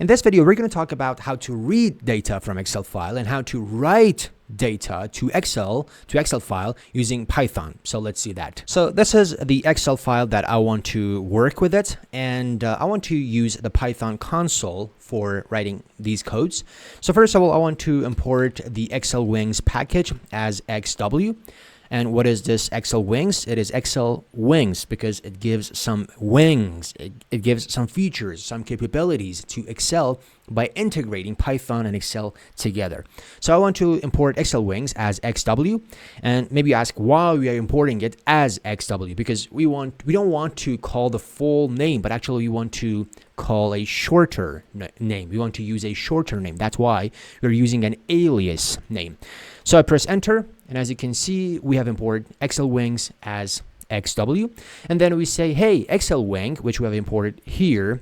In this video, we're going to talk about how to read data from Excel file and how to write data to Excel file using Python. So let's see that. So this is the Excel file that I want to work with it, and I want to use the Python console for writing these codes. So first of all, I want to import the xlwings package as xw. And what is this xlwings? It is xlwings because it gives some wings. It gives some features, some capabilities to Excel by integrating Python and Excel together. So I want to import xlwings as xw, and maybe ask why we are importing it as xw, because we don't want to call the full name, but actually we want to call a shorter name. We want to use a shorter name. That's why we're using an alias name. So I press enter, and as you can see, we have imported xlwings as xw, and then we say, hey, xlwing, which we have imported here,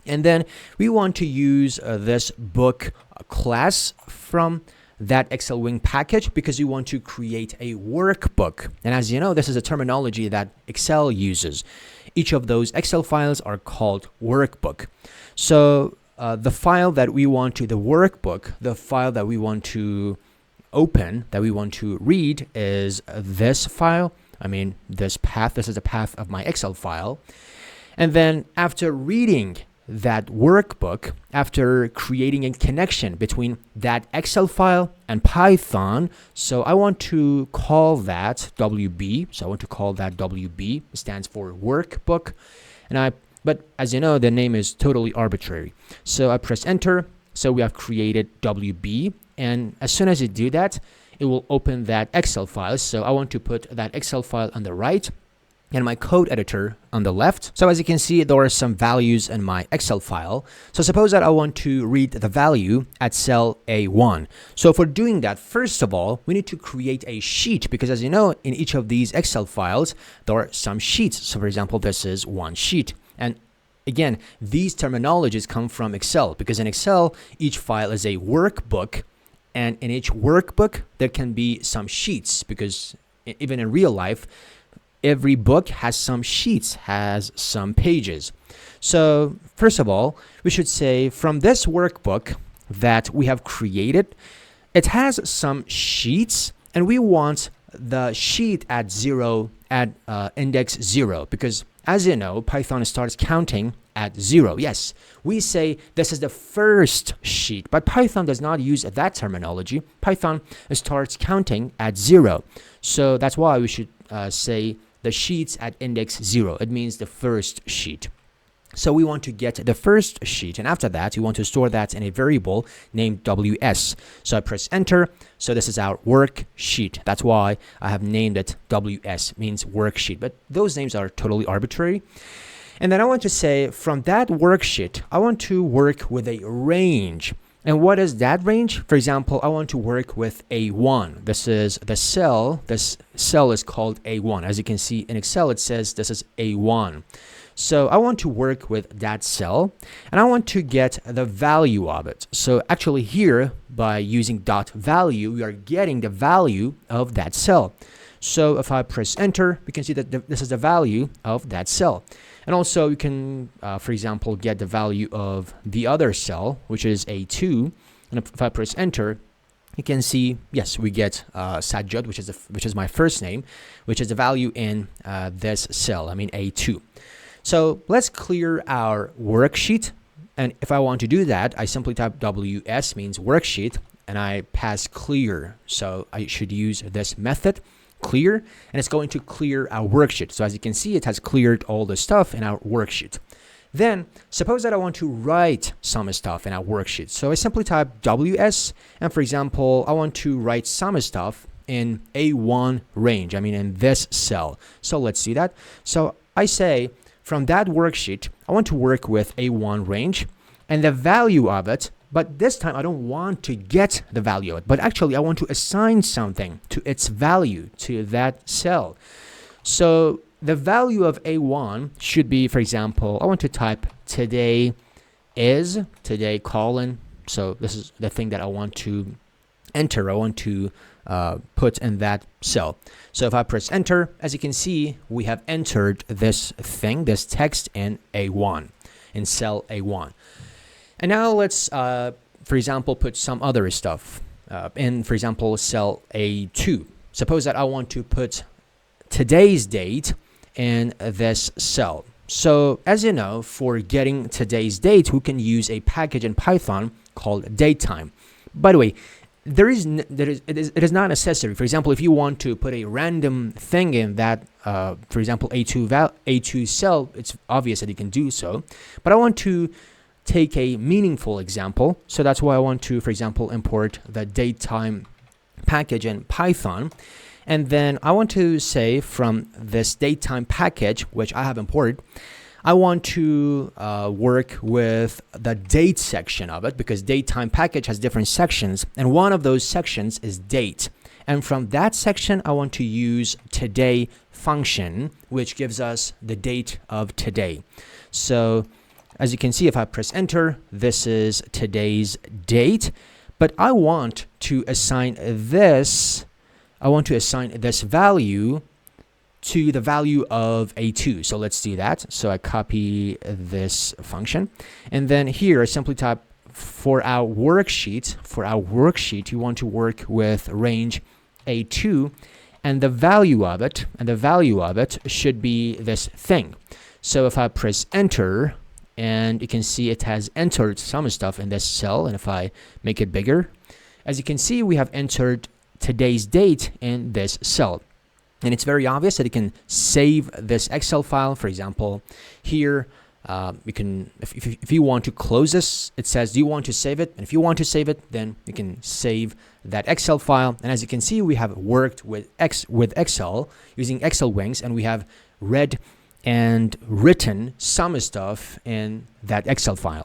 and then we want to use this book class from that xlwing package because we want to create a workbook. And as you know, this is a terminology that Excel uses. Each of those Excel files are called workbook. So the file that we want to, the workbook, the file that we want to open, that we want to read is this file. I mean, this path, this is the path of my Excel file. And then after reading that workbook, after creating a connection between that Excel file and Python, so I want to call that WB. So I want to call that WB. It stands for workbook. But as you know, the name is totally arbitrary. So I press enter. So we have created WB. And as soon as you do that, it will open that Excel file. So I want to put that Excel file on the right and my code editor on the left. So as you can see, there are some values in my Excel file. So suppose that I want to read the value at cell A1. So for doing that, first of all, we need to create a sheet because as you know, in each of these Excel files, there are some sheets. So for example, this is one sheet. And again, these terminologies come from Excel because in Excel, each file is a workbook. And in each workbook, there can be some sheets because even in real life, every book has some sheets, has some pages. So first of all, we should say from this workbook that we have created, it has some sheets and we want the sheet at index 0 because as you know, Python starts counting at 0. Yes, we say this is the first sheet, but Python does not use that terminology. Python starts counting at 0. So that's why we should say the sheets at index 0. It means the first sheet. So we want to get the first sheet, and after that, we want to store that in a variable named ws. So I press enter. So this is our worksheet. That's why I have named it ws, means worksheet. But those names are totally arbitrary. And then I want to say from that worksheet, I want to work with a range. And what is that range? For example, I want to work with A1. This is the cell. This cell is called A1. As you can see in Excel, it says this is A1. So I want to work with that cell and I want to get the value of it. So actually here, by using dot value, we are getting the value of that cell. So if I press enter, we can see that this is the value of that cell. And also you can, for example, get the value of the other cell, which is A2. And if I press enter, you can see, yes, we get Sajjad, which is my first name, which is the value in this cell, I mean A2. So let's clear our worksheet. And if I want to do that, I simply type ws, means worksheet, and I pass clear. So I should use this method, clear, and it's going to clear our worksheet. So as you can see, it has cleared all the stuff in our worksheet. Then suppose that I want to write some stuff in our worksheet. So I simply type ws, and for example, I want to write some stuff in A1 range, I mean in this cell. So let's see that. So I say, from that worksheet, I want to work with A1 range and the value of it, but this time I don't want to get the value of it, but actually I want to assign something to its value, to that cell. So the value of A1 should be, for example, I want to type today colon. So this is the thing that I want to enter. I want to put in that cell. So if I press enter, as you can see, we have entered this thing, this text in A1, in cell A1. And now let's, for example, put some other stuff in, for example, cell A2. Suppose that I want to put today's date in this cell. So as you know, for getting today's date, we can use a package in Python called datetime. By the way, it is not necessary. For example, if you want to put a random thing in that, for example, A2 cell, it's obvious that you can do so. But I want to take a meaningful example. So that's why I want to, for example, import the datetime package in Python. And then I want to say from this datetime package, which I have imported, I want to work with the date section of it, because datetime package has different sections. And one of those sections is date. And from that section, I want to use today function, which gives us the date of today. So as you can see, if I press enter, this is today's date. But I want to assign this value to the value of A2. So let's do that. So I copy this function. And then here I simply type for our worksheet, you want to work with range A2, and the value of it should be this thing. So if I press enter, and you can see it has entered some stuff in this cell, and if I make it bigger, as you can see, we have entered today's date in this cell. And it's very obvious that you can save this Excel file. For example, here you can, if you want to close this, it says, do you want to save it? And if you want to save it, then you can save that Excel file. And as you can see, we have worked with Excel using xlwings, and we have read and written some stuff in that Excel file.